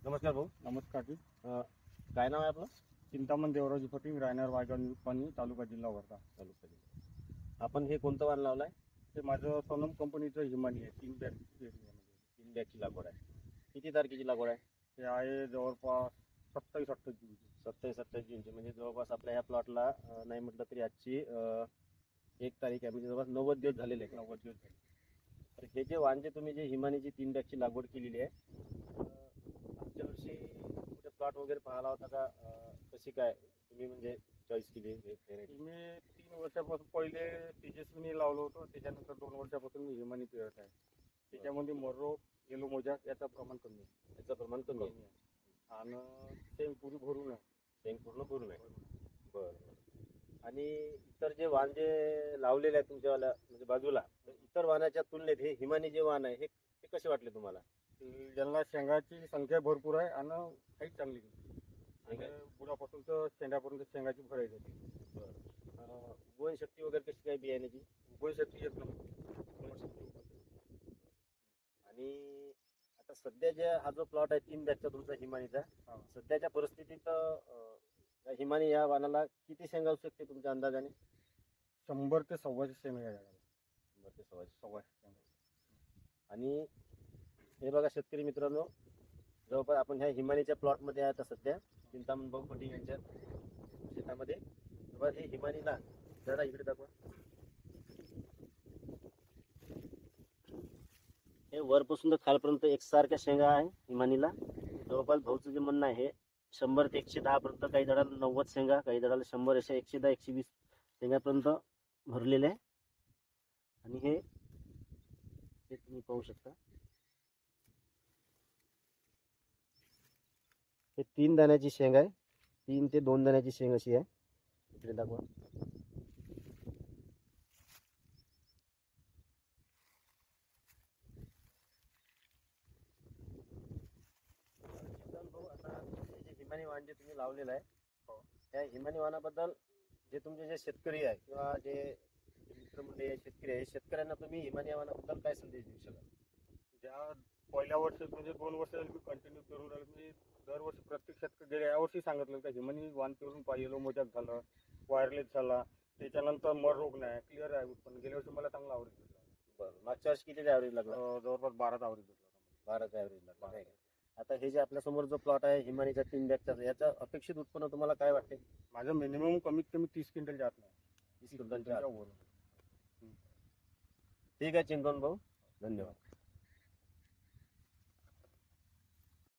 नमस्कार भाऊ. नमस्कार जी. काय नाव आहे आपलं? चिंतामण देवराजी फटिंग, रायनर वायगण पाणी, तालुका जिल्हा वर्धा. आपण हे कोणतं वाण लावलंय? ते माझं सोनम कंपनीचं हिमानी आहे. 3 बॅग पेरणी आहे. 3 बॅगची लागवड आहे. किती तारखेची लागवड आहे? ते आहे जवळपास 27-28 जूनची. 27-28 जूनची. म्हणजे जवळपास आपल्या ह्या प्लॉटला नाही म्हटलं तरी आजची 1 तारीख आहे, म्हणजे जवळपास 90 दिवस झालेले आहे. 90 दिवस झाले. तर हे जे वाण जे तुम्ही जे हिमानीची 3 बॅगची लागवड केलेली आहे, मागच्या वर्षी कुठे प्लॉट वगैरे पाहिला होता का? कशी काय तुम्ही म्हणजे चॉईस केली व्हेरायटी? मी 3 वर्षापासून पहिले तेजस्विनी लावलं होतं. त्याच्यानंतर 2 वर्षापासून मी हिमानी पेरत आहे. त्याच्यामध्ये मोर्रो, येलो मोजाक याचं प्रमाण कमी आहे. याचं प्रमाण कमी आहे आणि शेंग पुरी भरून आहे. शेंग पूर्ण भरून आहे. बरं. आणि इतर जे वाण जे लावलेले आहे तुमच्यावाल्या म्हणजे बाजूला, तर इतर वाणाच्या तुलनेत हे हिमानी जे वाण आहे हे कसे वाटले तुम्हाला? ज्यांना शेंगाची संख्या भरपूर आहे आणि काही चांगली आहे. बुडापासून तर शेंड्यापर्यंत शेंगाची भरायची होती. उगवण शक्ती वगैरे कशी काय बियाण्याची? उगवण शक्ती एक नंबर. आणि आता सध्या जे हा जो प्लॉट आहे 3 बॅगचा तुमचा हिमानीचा, सध्याच्या परिस्थितीत हिमानी या वाणाला किती शेंगा असू शकते तुमच्या अंदाजाने? 100 ते 125 शेंगा आहे. 100 ते 125. आणि हे बघा शेतकरी मित्रांनो, जवळपास आपण ह्या हिमानीच्या प्लॉटमध्ये आहे आता सध्या चिंतामण भाऊ पटिंग यांच्या शेतामध्ये. हे हिमानीला जरा इकडे दाखवा. हे वरपासून तर खालपर्यंत एकसारख्या शेंगा आहे हिमानीला. जवळपास भाऊचं जे म्हणणं आहे 100 ते 110 पर्यंत, काही झाडाला 90 शेंगा, काही झाडाला 100, 110, 120 शेंगापर्यंत भरलेले आहे. आणि हे तुम्ही पाहू शकता, हे 3 दाण्याची शेंग आहे. 3 ते 2 दाण्याची शेंग अशी आहे. इकडे दाखवा. हिमानी वाण जे तुम्ही लावलेलं आहे, त्या हिमानी वाणाबद्दल जे तुमचे जे शेतकरी आहे किंवा जे मित्रमंडळी शेतकरी आहे, शेतकऱ्यांना तुम्ही हिमानी वाणाबद्दल काय संदेश देऊ शकाल? ज्या पहिल्या वर्षी म्हणजे 2 वर्ष मी कंटिन्यू पेरून राहिलो. मी दरवर्षी प्रत्येक शेतकरी यावर्षी सांगितलं का हिमानी वाण पेरून पाहिजे. मोजाक झालं, वायरलेस झाला, त्याच्यानंतर मर रोग नाही, क्लिअर आहे उत्पन्न. गेल्या वर्षी मला चांगला ॲव्हरेज भेटला. बरं. मागच्या वर्षी किती ॲव्हरेज लागला? जवळपास 12चा ॲव्हरेज भेटला. 12चा ॲव्हरेज लागला. आता हे जे आपल्या समोर जो प्लॉट आहे हिमानीचा 3 बॅगचा, याचं अपेक्षित उत्पन्न तुम्हाला काय वाटते? माझं मिनिमम कमीत कमी 30 क्विंटल जात नाही. 30 क्विंटलच्या वर. ठीक आहे चिंतन भाऊ, धन्यवाद.